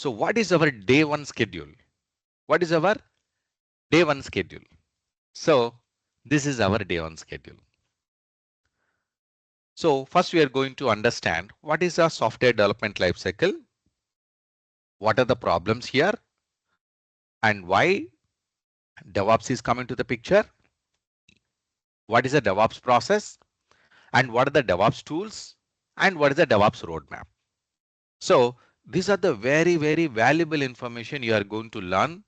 So what is our day one schedule? What is our day one schedule? So this is our day one schedule. So first we are going to understand what is a software development lifecycle, what are the problems here, and why DevOps is coming to the picture, what is the DevOps process, and what are the DevOps tools, and what is the DevOps roadmap. So these are the very valuable information you are going to learn,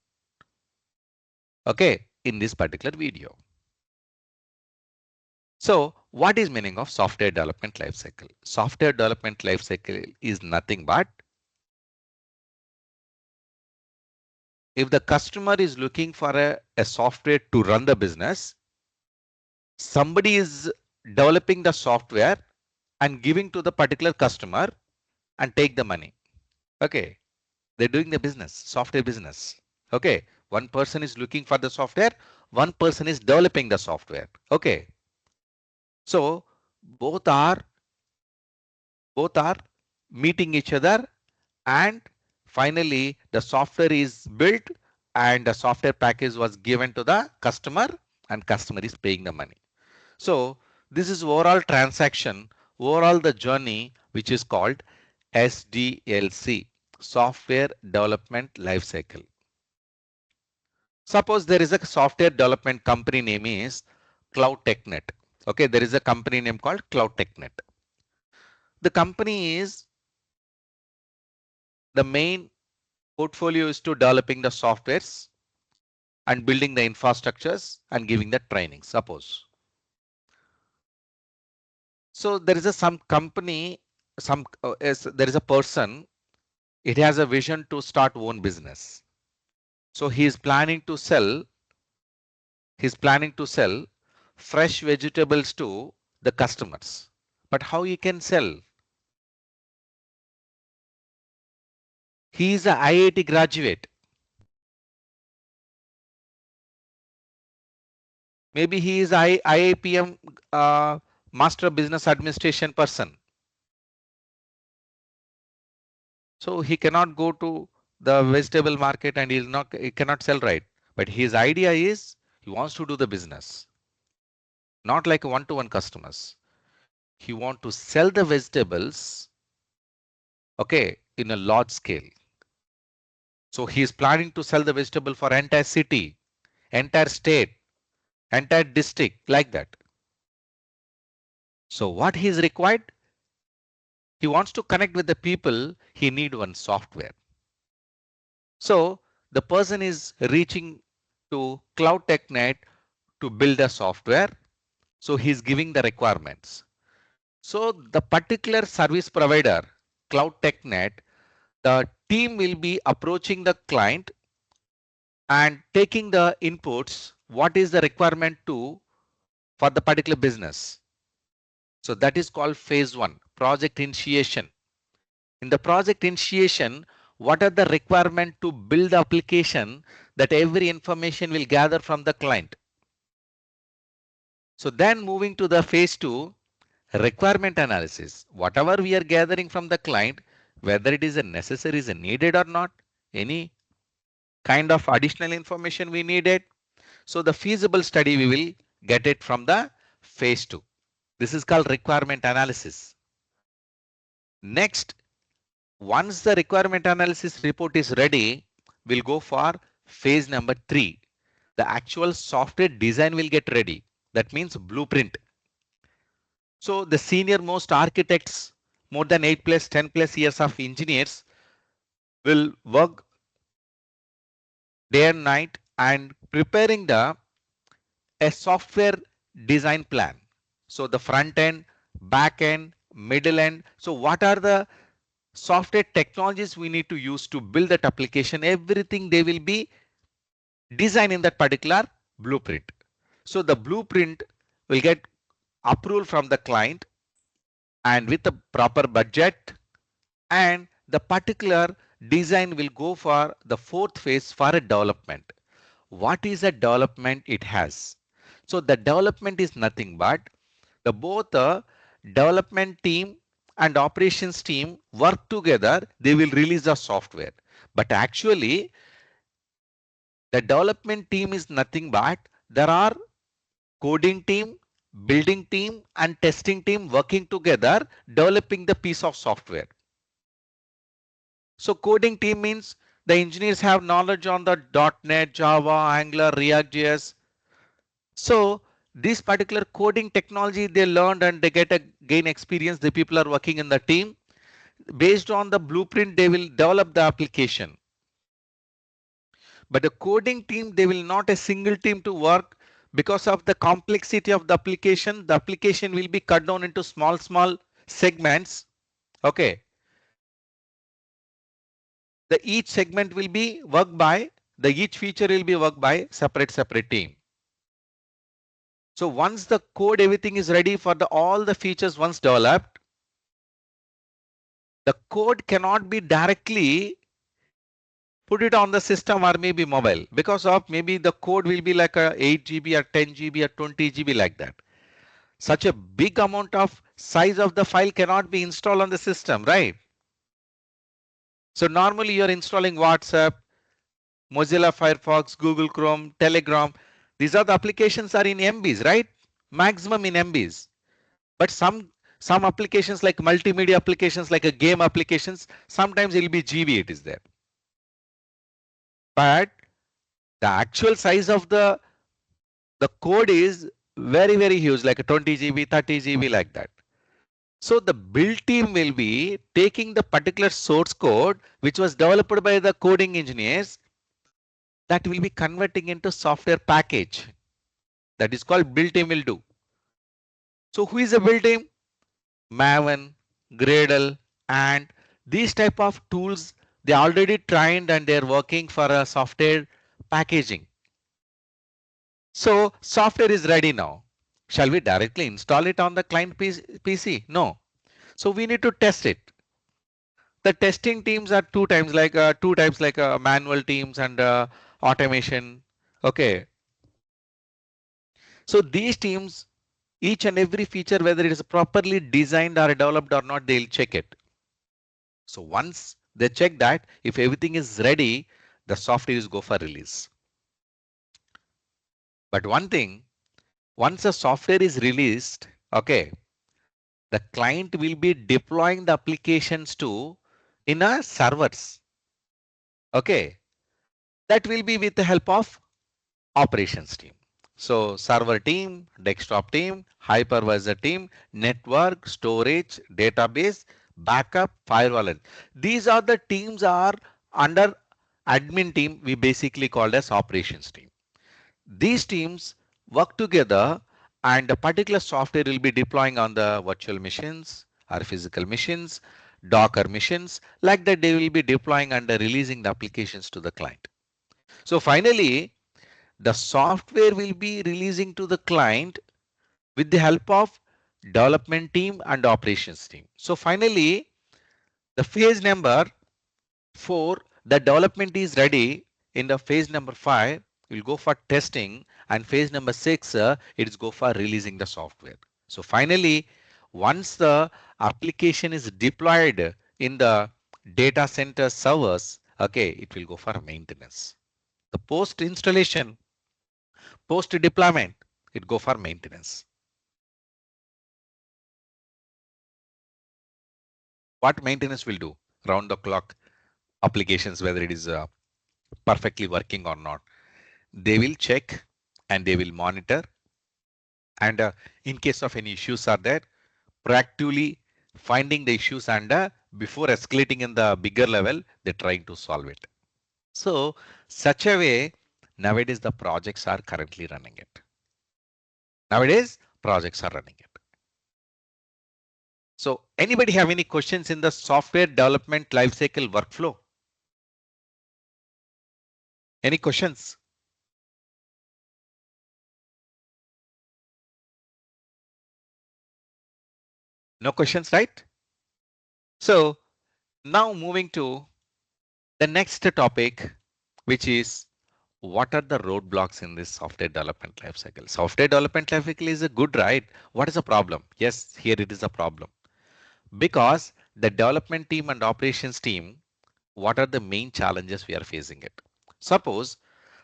okay, in this particular video. So what is meaning of software development lifecycle? Software development lifecycle is nothing but if the customer is looking for a software to run the business, somebody is developing the software and giving to the particular customer and take the money. Okay, they're doing the business, software business. Okay, one person is looking for the software, one person is developing the software. Okay, so both are meeting each other, and finally the software is built and the software package was given to the customer and customer is paying the money. So this is overall transaction, overall the journey, which is called SDLC, Software Development Lifecycle. Suppose there is a software development company name is Cloud TechNet. Okay, there is a company name called Cloud TechNet. The company is the main portfolio is to developing the softwares and building the infrastructures and giving the training, suppose. So there is some company, there is a person, it has a vision to start own business. So he is planning to sell fresh vegetables to the customers. But how he can sell? He is a IIT graduate. Maybe he is IIPM Master Business Administration person. So he cannot go to the vegetable market and he cannot sell, right? But his idea is he wants to do the business, not like one-to-one customers. He want to sell the vegetables, okay, in a large scale. So he is planning to sell the vegetable for entire city, entire state, entire district, like that. So what he is required? He wants to connect with the people. He need one software. So the person is reaching to Cloud TechNet to build a software. So he's giving the requirements. So the particular service provider, Cloud TechNet, the team will be approaching the client and taking the inputs. What is the requirement for the particular business? So that is called phase one, project initiation. In the project initiation, what are the requirements to build the application that every information will gather from the client? So then moving to the phase two, requirement analysis. Whatever we are gathering from the client, whether it is a necessary, is a needed or not, any kind of additional information we needed. So the feasible study, we will get it from the phase two. This is called requirement analysis. Next, once the requirement analysis report is ready, we'll go for phase number 3. The actual software design will get ready. That means blueprint. So the senior most architects, more than 8 plus 10 plus years of engineers will work day and night and preparing a software design plan. So the front end, back end, middle end. So what are the software technologies we need to use to build that application? Everything they will be designed in that particular blueprint. So the blueprint will get approval from the client and with the proper budget, and the particular design will go for the fourth phase for a development. What is a development it has? So the development is nothing but both the development team and operations team work together. They will release the software. But actually, the development team is nothing but there are coding team, building team, and testing team working together, developing the piece of software. So coding team means the engineers have knowledge on the .NET, Java, Angular, React.js. So this particular coding technology they learned and they get a gain experience. The people are working in the team. Based on the blueprint, they will develop the application. But the coding team, they will not a single team to work because of the complexity of the application. The application will be cut down into small segments. Okay. The each segment will be worked by each feature will be worked by separate team. So once the code everything is ready for the all the features once developed, the code cannot be directly put it on the system or maybe mobile because of maybe the code will be like a 8 GB or 10 GB or 20 GB like that. Such a big amount of size of the file cannot be installed on the system, right? So normally you're installing WhatsApp, Mozilla Firefox, Google Chrome, Telegram. These are the applications are in MBs, right? Maximum in MBs. But some applications like multimedia applications like a game applications, sometimes it will be GB it is there. But the actual size of the code is very huge, like a 20 GB, 30 GB like that. So the build team will be taking the particular source code which was developed by the coding engineers that will be converting into software package. That is called build team will do. So who is a build team? Maven, Gradle, and these type of tools they already trained and they're working for a software packaging. So software is ready now. Shall we directly install it on the client PC? No. So we need to test it. The testing teams are two types like manual teams and automation. Okay. So these teams, each and every feature, whether it is properly designed or developed or not, they'll check it. So once they check that, if everything is ready, the software is go for release. But one thing, once the software is released, okay, the client will be deploying the applications to in a servers. Okay, that will be with the help of operations team. So server team, desktop team, hypervisor team, network, storage, database, backup, firewall. These are the teams are under admin team we basically called as operations team. These teams work together and a particular software will be deploying on the virtual machines or physical machines, Docker machines, like that they will be deploying and releasing the applications to the client. So finally, the software will be releasing to the client with the help of development team and operations team. So finally, the phase number 4, the development is ready. In the phase number 5, we'll go for testing, and phase number 6, it is go for releasing the software. So finally, once the application is deployed in the data center servers, okay, it will go for maintenance. The post installation, post deployment, it go for maintenance. What maintenance will do? Round the clock applications, whether it is perfectly working or not. They will check and they will monitor. And in case of any issues are there, proactively finding the issues and before escalating in the bigger level, they're trying to solve it. So such a way, nowadays the projects are currently running it. Nowadays, projects are running it. So anybody have any questions in the software development lifecycle workflow? Any questions? No questions, right? So now moving to the next topic, which is what are the roadblocks in this software development lifecycle? Software development lifecycle is a good, right? What is the problem? Yes, here it is a problem because the development team and operations team, what are the main challenges we are facing it. Suppose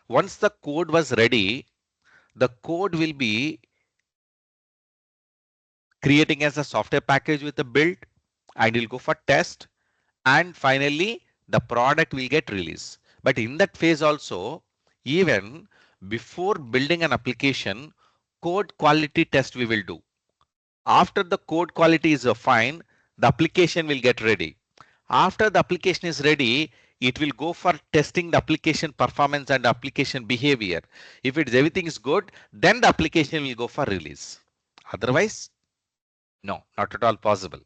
once the code was ready, the code will be creating as a software package with a build and will go for test, and finally the product will get released. But in that phase also, even before building an application, code quality test we will do. After the code quality is fine, the application will get ready. After the application is ready, it will go for testing the application performance and application behavior. If it's everything is good, then the application will go for release. Otherwise, no, not at all possible.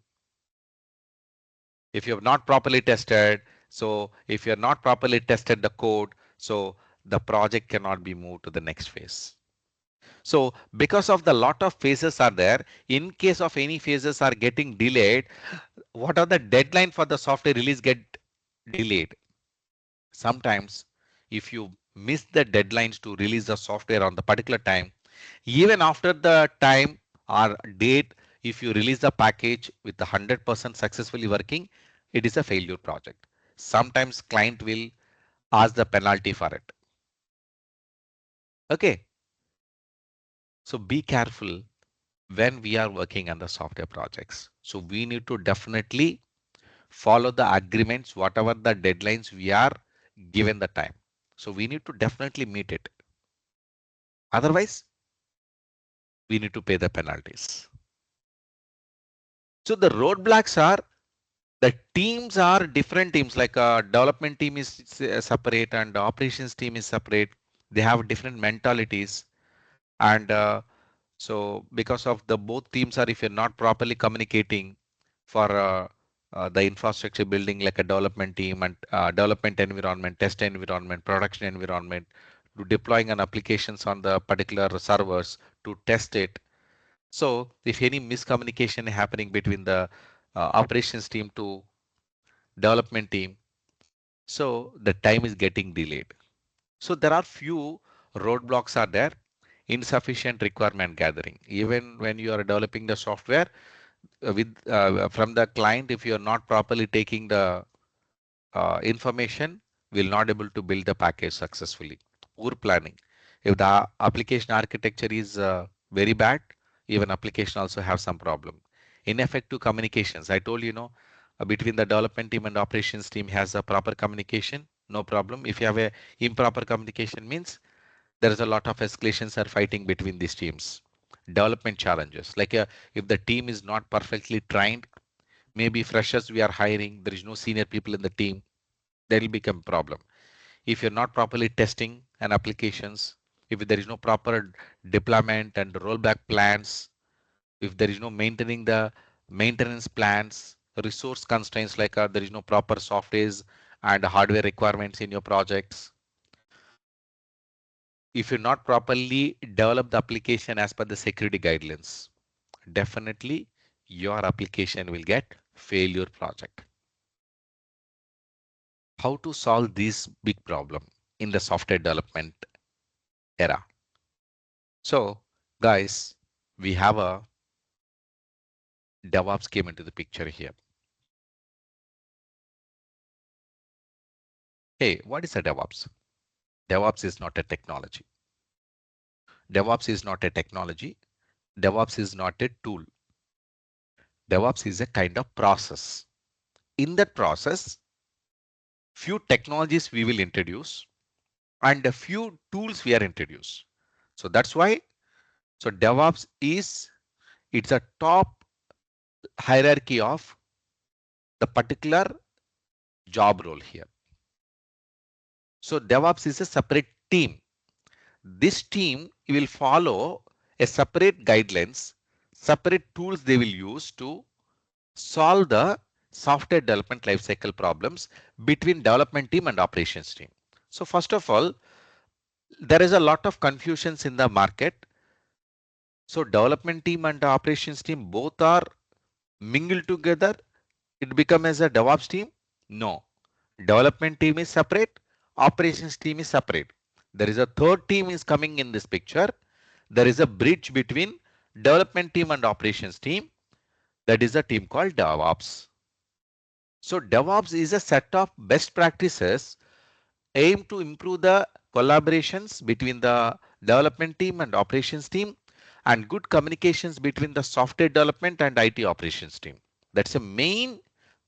If you have not properly tested, so if you have not properly tested the code, so the project cannot be moved to the next phase. So because of the lot of phases are there, in case of any phases are getting delayed, what are the deadline for the software release get delayed? Sometimes if you miss the deadlines to release the software on the particular time, even after the time or date, if you release the package with 100% successfully working, it is a failure project. Sometimes client will ask the penalty for it. Okay. So be careful when we are working on the software projects. So we need to definitely follow the agreements, whatever the deadlines we are given the time. So we need to definitely meet it. Otherwise, we need to pay the penalties. So the roadblocks are the teams are different teams, like a development team is separate and the operations team is separate. They have different mentalities. And so because of the both teams are, if you're not properly communicating for the infrastructure building, like a development team and development environment, test environment, production environment, to deploying an applications on the particular servers to test it. So if any miscommunication happening between the operations team to development team, so the time is getting delayed. So there are few roadblocks are there. Insufficient requirement gathering. Even when you are developing the software with from the client, if you are not properly taking the information, will not able to build the package successfully. Poor planning. If the application architecture is very bad, even application also have some problem. Ineffective communications. I told you, between the development team and operations team has a proper communication, no problem. If you have a improper communication, means there is a lot of escalations are fighting between these teams. Development challenges, like if the team is not perfectly trained, maybe freshers we are hiring, there is no senior people in the team, there will become problem. If you're not properly testing an applications, if there is no proper deployment and rollback plans, if there is no maintaining the maintenance plans, resource constraints, like there is no proper softwares and hardware requirements in your projects, if you not properly develop the application as per the security guidelines, definitely your application will get failure project. How to solve this big problem in the software development era? So guys, we have a DevOps came into the picture here. Hey, what is a DevOps? DevOps is not a technology. DevOps is not a technology. DevOps is not a tool. DevOps is a kind of process. In that process, few technologies we will introduce and a few tools we are introduced. So that's why, so DevOps is, it's a top hierarchy of the particular job role here. So DevOps is a separate team. This team will follow a separate guidelines, separate tools they will use to solve the software development lifecycle problems between development team and operations team. So first of all, there is a lot of confusions in the market. So development team and the operations team both are mingled together. It become as a DevOps team? No. Development team is separate. Operations team is separate. There is a third team is coming in this picture. There is a bridge between development team and operations team. That is a team called DevOps. So DevOps is a set of best practices aimed to improve the collaborations between the development team and operations team and good communications between the software development and IT operations team. That's a main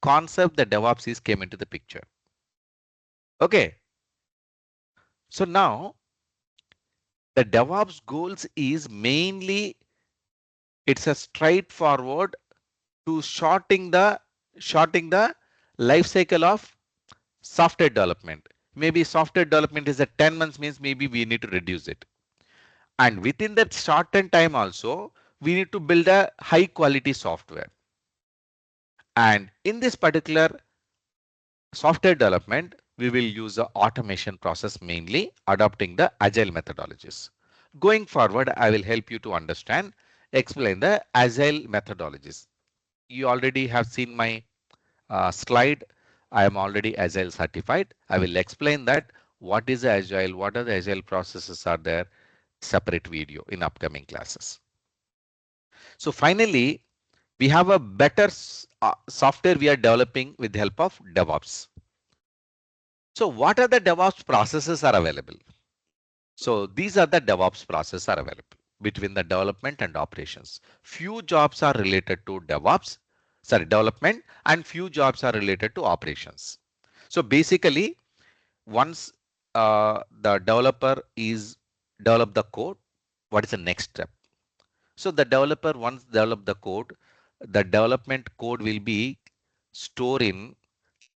concept that DevOps is came into the picture. Okay. So now the DevOps goals is mainly it's a straightforward to shorting the life cycle of software development. Maybe software development is at 10 months means maybe we need to reduce it. And within that shortened time also, we need to build a high quality software. And in this particular software development, we will use the automation process mainly adopting the agile methodologies. Going forward, I will help you to understand, explain the agile methodologies. You already have seen my slide. I am already agile certified. I will explain that what is agile, what are the agile processes are there, separate video in upcoming classes. So finally, we have a better software we are developing with the help of DevOps. So what are the DevOps processes are available? So these are the DevOps processes are available between the development and operations. Few jobs are related to development, and few jobs are related to operations. So basically, once the developer is develop the code, what is the next step? So the developer once develop the code, the development code will be stored in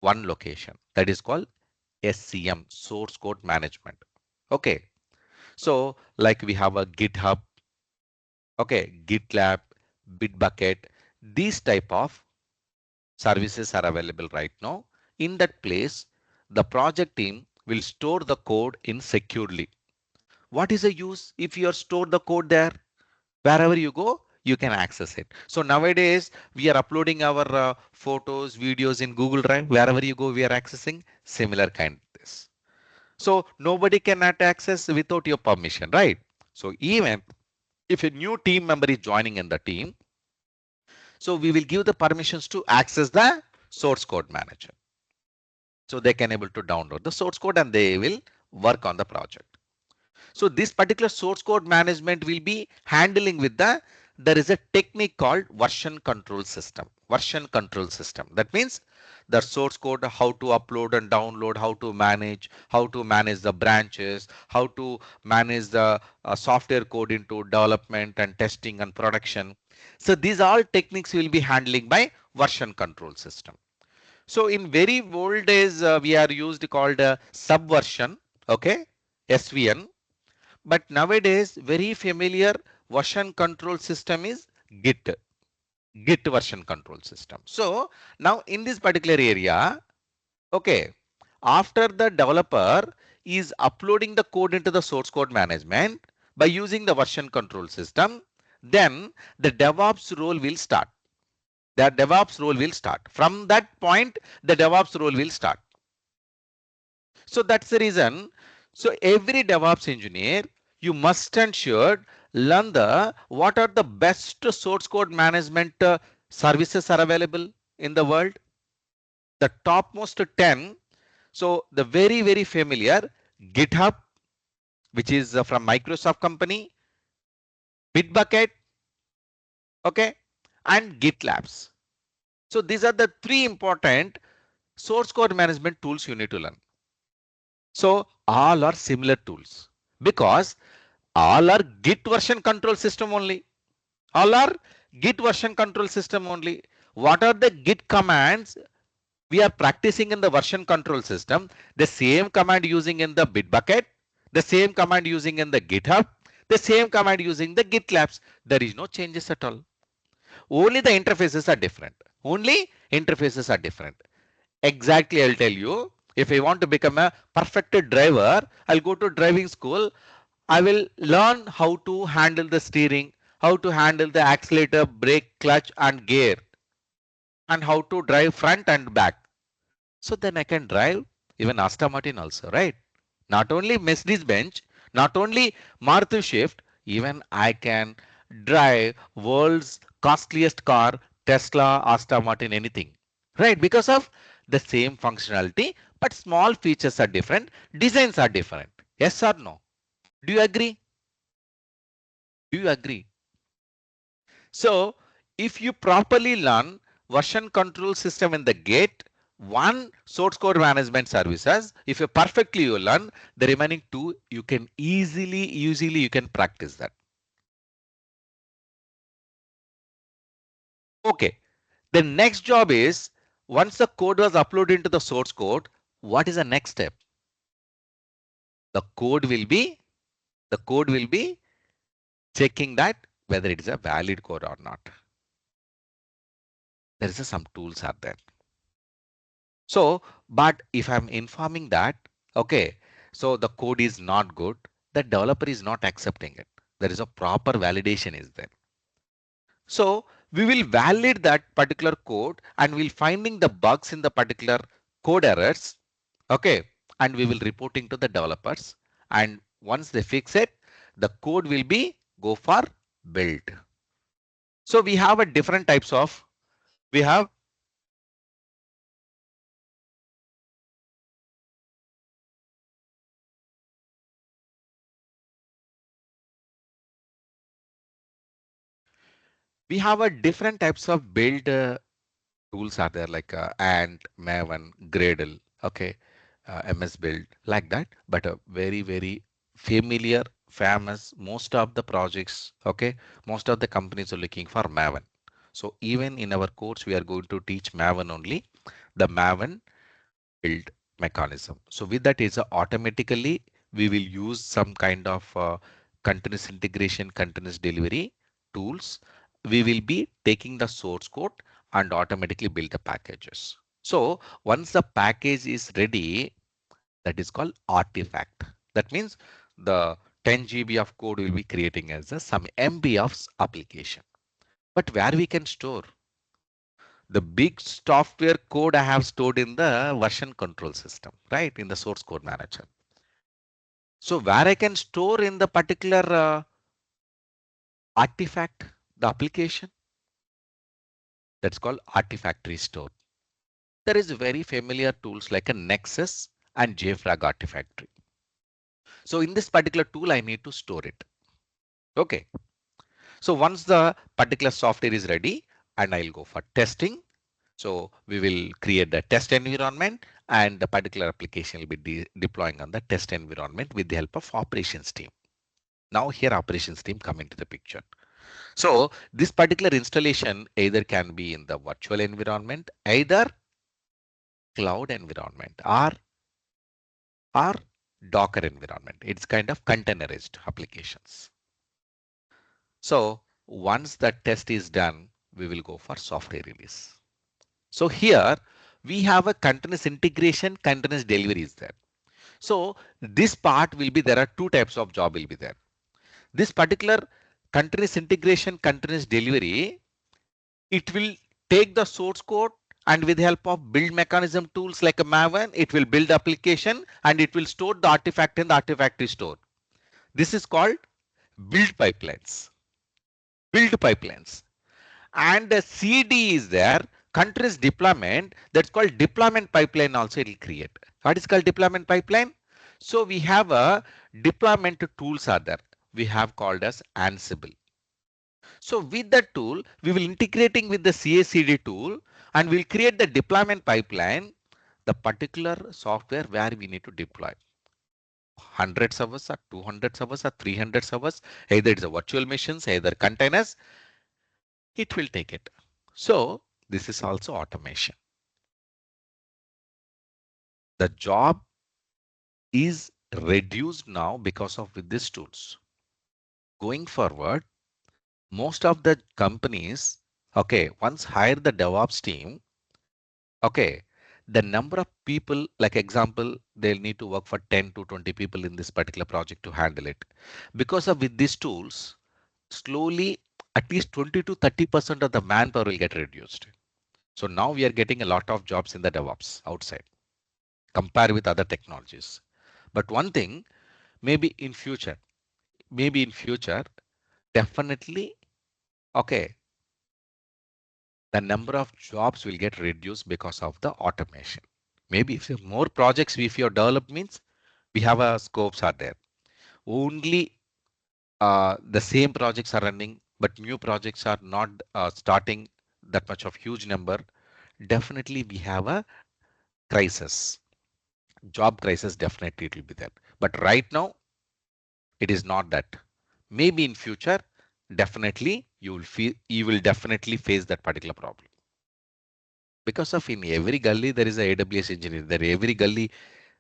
one location that is called SCM, source code management. Okay. So like we have a GitHub, okay, GitLab, Bitbucket, these type of services are available right now. In that place, the project team will store the code in securely. What is the use if you are store the code there? Wherever you go, you can access it. So nowadays we are uploading our photos, videos in Google Drive. Wherever you go, we are accessing similar kind of this. So nobody cannot access without your permission, right? So even if a new team member is joining in the team, so we will give the permissions to access the source code manager. So they can able to download the source code and they will work on the project. So this particular source code management will be handling with there is a technique called version control system. Version control system. That means the source code, how to upload and download, how to manage the branches, how to manage the software code into development and testing and production. So these all techniques will be handling by version control system. So in very old days, we are used called subversion, okay, SVN. But nowadays, very familiar version control system is Git, Git version control system. So now in this particular area, okay, after the developer is uploading the code into the source code management by using the version control system, then the DevOps role will start. The DevOps role will start. From that point, the DevOps role will start. So that's the reason. So every DevOps engineer, you must ensure learn what are the best source code management services are available in the world. The topmost 10. So the very familiar GitHub, which is from Microsoft company, Bitbucket, okay, and GitLabs. So these are the three important source code management tools you need to learn. So all are similar tools because all are Git version control system only. All are Git version control system only. What are the Git commands we are practicing in the version control system? The same command using in the Bitbucket, the same command using in the GitHub, the same command using the GitLabs. There is no changes at all. Only the interfaces are different. Only interfaces are different. Exactly, I'll tell you. If I want to become a perfect driver, I'll go to driving school. I will learn how to handle the steering, how to handle the accelerator, brake, clutch, and gear, and how to drive front and back. So then I can drive even Aston Martin also, right? Not only Mercedes Benz, not only Maruti Swift, even I can drive world's costliest car, Tesla, Aston Martin, anything, right? Because of the same functionality, but small features are different, designs are different. Yes or no? Do you agree? Do you agree? So if you properly learn version control system in the gate, one source code management services, if you perfectly you learn the remaining two, you can easily you can practice that. Okay. The next job is once the code was uploaded into the source code, what is the next step? The code will be the code will be checking that whether it is a valid code or not. There is some tools are there. So, but if I'm informing that, okay, so the code is not good, the developer is not accepting it. There is a proper validation is there. So we will validate that particular code and we'll finding the bugs in the particular code errors. Okay. And we will reporting to the developers. And once they fix it, the code will be go for build. So we have a different types of, we have we have a different types of build tools are there like Ant, Maven, Gradle, okay, MS Build like that, but a very familiar, famous. Most of the projects, okay, most of the companies are looking for Maven. So even in our course, we are going to teach Maven only, the Maven build mechanism. So with that is automatically we will use some kind of continuous integration, continuous delivery tools. We will be taking the source code and automatically build the packages. So once the package is ready, that is called artifact. That means the 10 GB of code will be creating as some MB of application. But where we can store? The big software code I have stored in the version control system, right? In the source code manager. So where I can store in the particular artifact, the application, that's called artifact restore. There is very familiar tools like a Nexus and JFrag artifactory. So in this particular tool, I need to store it. Okay. So once the particular software is ready and I'll go for testing. So we will create the test environment and the particular application will be deploying on the test environment with the help of operations team. Now here operations team come into the picture. So this particular installation either can be in the virtual environment, either cloud environment or Docker environment. It's kind of containerized applications. So once the test is done, we will go for software release. So here we have a continuous integration, continuous delivery is there. So this part will be, there are two types of job will be there. This particular continuous integration, continuous delivery, it will take the source code and with the help of build mechanism tools like a Maven, it will build application and it will store the artifact in the artifact store. This is called build pipelines. Build pipelines. And the CD is there, countries deployment, that's called deployment pipeline also it will create. What is called deployment pipeline? So we have a deployment tools are there. We have called as Ansible. So with that tool, we will integrating with the CI/CD tool and we'll create the deployment pipeline, the particular software where we need to deploy. 100 servers or 200 servers or 300 servers, either it's a virtual machines, either containers, it will take it. So this is also automation. The job is reduced now because of with these tools. Going forward, most of the companies, okay, once hire the DevOps team, okay, the number of people, like example, they'll need to work for 10 to 20 people in this particular project to handle it. Because of with these tools, slowly at least 20 to 30% of the manpower will get reduced. So now we are getting a lot of jobs in the DevOps outside, compare with other technologies. But one thing, maybe in future, maybe in future, definitely, okay, the number of jobs will get reduced because of the automation. Maybe if you have more projects, if your develop means we have a scopes are there. Only the same projects are running, but new projects are not starting that much of huge number. Definitely we have a crisis, job crisis, definitely it will be there. But right now it is not that. Maybe in future, definitely you will definitely face that particular problem. Because of in every gully there is a AWS engineer, there every gully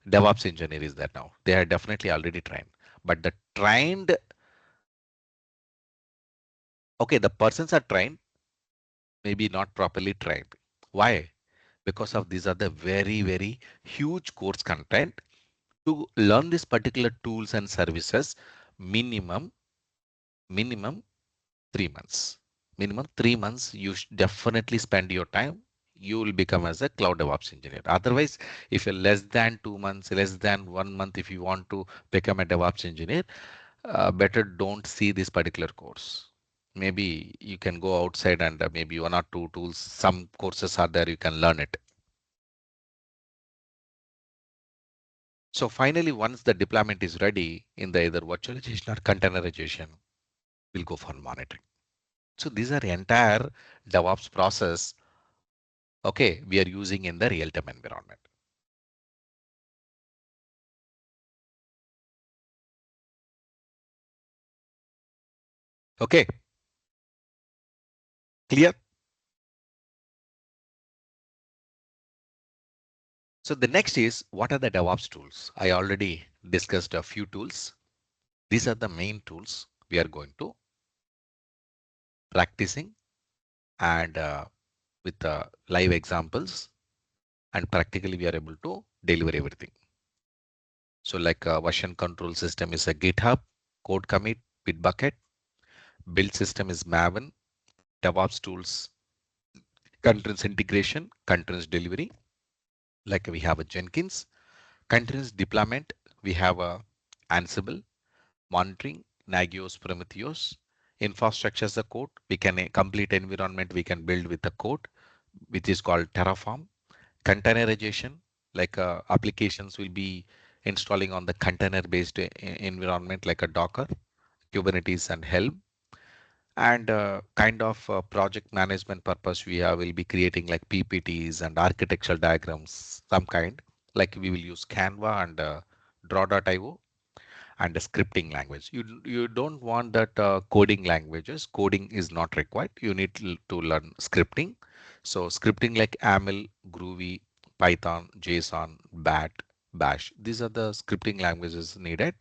DevOps engineer is there now. They are definitely already trained. But the trained, okay, the persons are trained, maybe not properly trained. Why? Because of these are the very, very huge course content. To learn this particular tools and services, minimum, minimum 3 months. Minimum 3 months, you definitely spend your time. You will become as a cloud DevOps engineer. Otherwise, if you're less than 2 months, less than 1 month, if you want to become a DevOps engineer, better don't see this particular course. Maybe you can go outside and maybe one or two tools, some courses are there, you can learn it. So finally, once the deployment is ready in the either virtualization or containerization, we'll go for monitoring. So these are entire DevOps process. Okay, we are using in the real-time environment. Okay, clear? So the next is what are the DevOps tools? I already discussed a few tools. These are the main tools we are going to practicing and with live examples and practically we are able to deliver everything. So like a version control system is a GitHub, code commit, Bitbucket, build system is Maven, DevOps tools, continuous integration, continuous delivery, like we have a Jenkins, continuous deployment, we have a Ansible, monitoring, Nagios, Prometheus, infrastructure as a code, we can a complete environment we can build with a code, which is called Terraform, containerization, like applications will be installing on the container based environment like a Docker, Kubernetes and Helm, and kind of project management purpose we will be creating like PPTs and architectural diagrams, some kind like we will use Canva and draw.io and a scripting language. You don't want that coding languages. Coding is not required. You need to learn scripting. So scripting like AML, Groovy, Python, JSON, BAT, Bash. These are the scripting languages needed.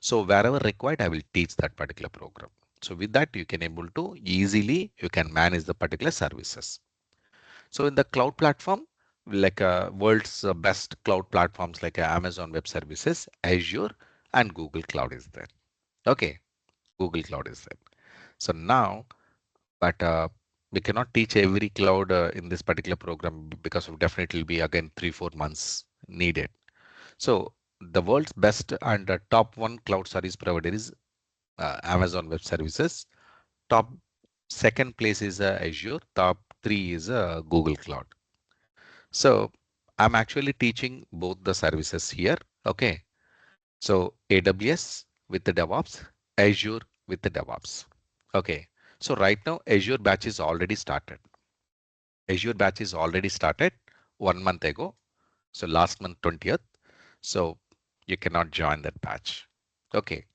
So wherever required, I will teach that particular program. So with that, you can able to easily you can manage the particular services. So in the cloud platform, like world's best cloud platforms like Amazon Web Services, Azure, and Google Cloud is there. Okay, Google Cloud is there. So now, but we cannot teach every cloud in this particular program because of definitely will be again 3-4 months needed. So the world's best and top one cloud service provider is Amazon Web Services. Top second place is Azure. Top three is Google Cloud. So I'm actually teaching both the services here. Okay. So AWS with the DevOps, Azure with the DevOps. Okay. So right now Azure batch is already started. Azure batch is already started 1 month ago. So last month 20th. So you cannot join that batch. Okay.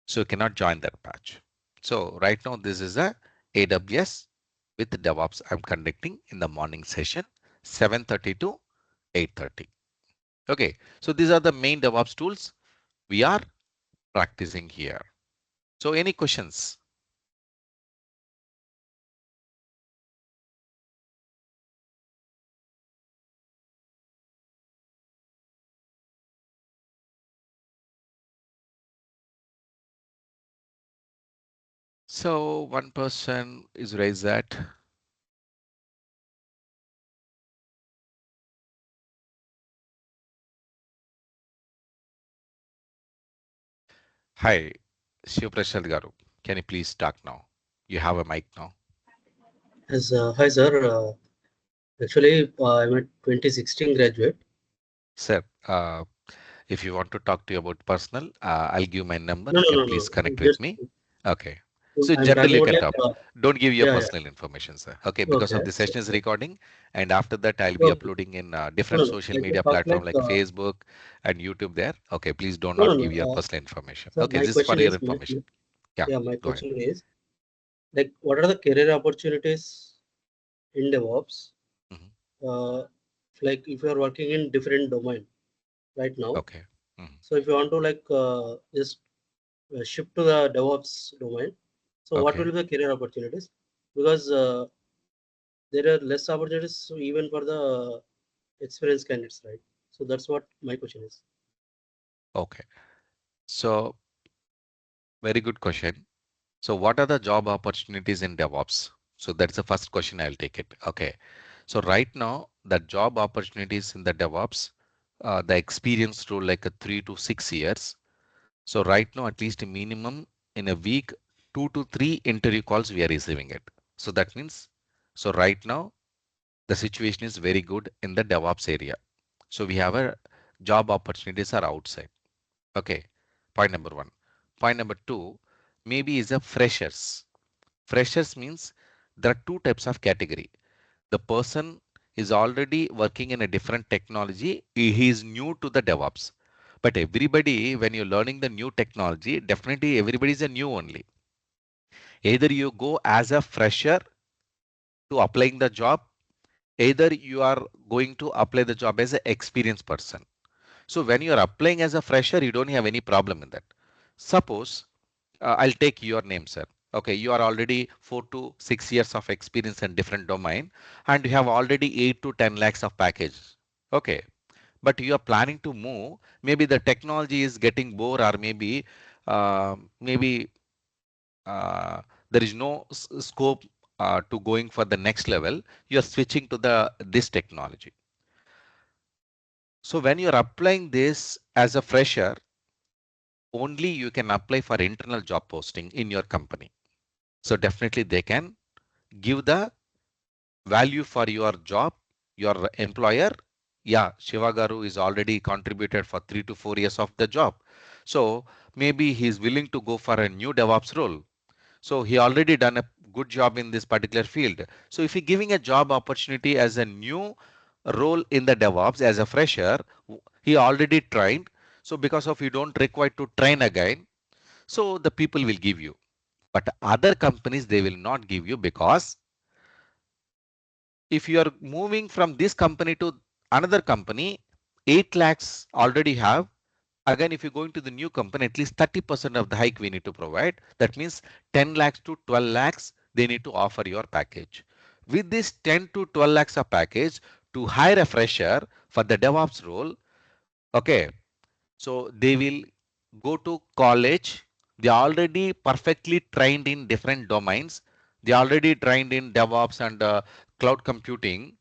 So you cannot join that batch. So right now this is a AWS with the DevOps I'm conducting in the morning session 7:30 to 8:30. Okay, so these are the main DevOps tools we are practicing here. So any questions? So one person is raised that. Hi, Shiv Prasad Garu. Can you please talk now? You have a mic now. As hi sir, actually I'm a 2016 graduate. Sir, if you want to talk to you about personal, I'll give my number. No, You no, can no, please no. connect with Just me. Okay. So I'm generally talking you about can like talk. Don't give your yeah, yeah. personal information, sir. Okay, because Okay. of the session is recording, and after that I'll be Okay. uploading in No, different no. social I can media talk platform like like Facebook and YouTube there. Okay, please do no, no, not no. give your personal information. Sir, Okay, my this is for question your is information. Yeah, yeah, my go ahead. question is like what are the career opportunities in DevOps? Hmm. Uh, like if you are working in different domain right now, Okay. Hmm. so if you want to like just shift to the DevOps domain, so what will Okay. be the career opportunities? Because there are less opportunities even for the experienced candidates, right? So that's what my question is. Okay. So very good question. So what are the job opportunities in DevOps? So that's the first question. I'll take it. Okay. So right now, the job opportunities in the DevOps, the experience role like a 3 to 6 years. So right now, at least a minimum in a week, 2 to 3 interview calls we are receiving it. So that means, so right now, the situation is very good in the DevOps area. So we have a job opportunities are outside. Okay. Point number one. Point number two, maybe is a freshers. Freshers means there are two types of category. The person is already working in a different technology. He is new to the DevOps. But everybody, when you're learning the new technology, definitely everybody is a new only. Either you go as a fresher to applying the job, either you are going to apply the job as an experienced person. So when you are applying as a fresher, you don't have any problem in that. Suppose I'll take your name, sir. Okay, you are already 4 to 6 years of experience in different domain, and you have already 8 to 10 lakhs of package. Okay, but you are planning to move. Maybe the technology is getting bored, or maybe uh, there is no scope to going for the next level. You are switching to the this technology. So when you are applying this as a fresher, only you can apply for internal job posting in your company. So definitely they can give the value for your job, your employer. Yeah, Shiva Garu is already contributed for 3 to 4 years of the job. So maybe he is willing to go for a new DevOps role. So he already done a good job in this particular field. So if he giving a job opportunity as a new role in the DevOps as a fresher, he already trained. So because of you don't require to train again, so the people will give you. But other companies they will not give you, because if you are moving from this company to another company, 8 lakhs already have. Again, if you're going to the new company, at least 30% of the hike we need to provide. That means 10 lakhs to 12 lakhs they need to offer your package. With this 10 to 12 lakhs of package to hire a fresher for the DevOps role, okay, so they will go to college. They are already perfectly trained in different domains. They are already trained in DevOps and cloud computing.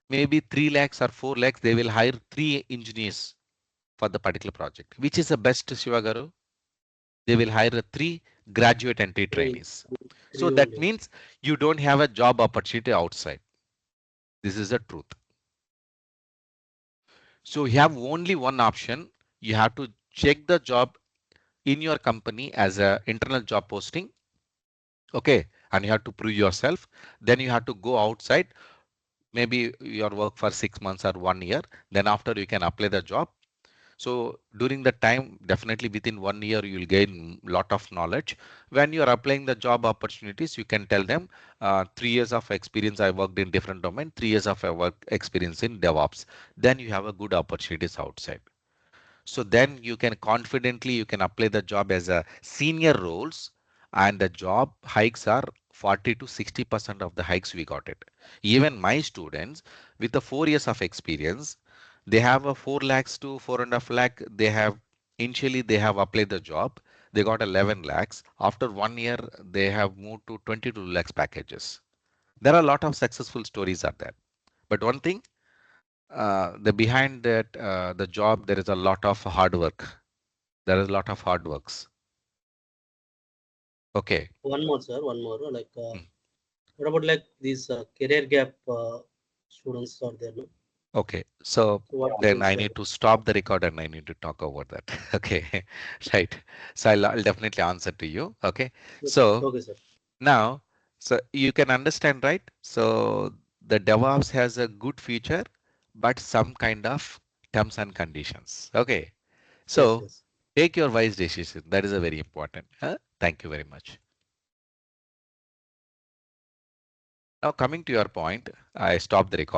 Maybe 3 lakhs or 4 lakhs, they will hire 3 engineers for the particular project. Which is the best, Shivagaru? They will hire 3 graduate entry Three, trainees. So three that only. means you don't have a job opportunity outside. This is the truth. So you have only one option. You have to check the job in your company as a internal job posting. Okay, and you have to prove yourself. Then you have to go outside. Maybe your work for 6 months or 1 year. Then after you can apply the job. So during the time, definitely within 1 year, you will gain lot of knowledge. When you are applying the job opportunities, you can tell them 3 years of experience. I worked in different domain. 3 years of work experience in DevOps. Then you have a good opportunities outside. So then you can confidently you can apply the job as a senior roles, and the job hikes are 40 to 60% of the hikes we got it. Even my students with the 4 years of experience, they have a 4 lakhs to 4.5 lakh. They have initially they have applied the job. They got 11 lakhs. After 1 year, they have moved to 22 lakhs packages. There are a lot of successful stories are there. But one thing, the behind that the job there is a lot of hard work. There is a lot of hard works. Okay. One more, sir. One more. Like Mm. What about like these career gap students are there, no? Okay, so So what then details I for need them? to stop the record and I need to talk over that. Okay, right. So I'll definitely answer to you. Okay, so Okay, sir. now, so you can understand, right? So the DevOps has a good feature, but some kind of terms and conditions. Okay, Yes, so yes. take your wise decision. That is a very important. Thank you very much. Now coming to your point, I stopped the record.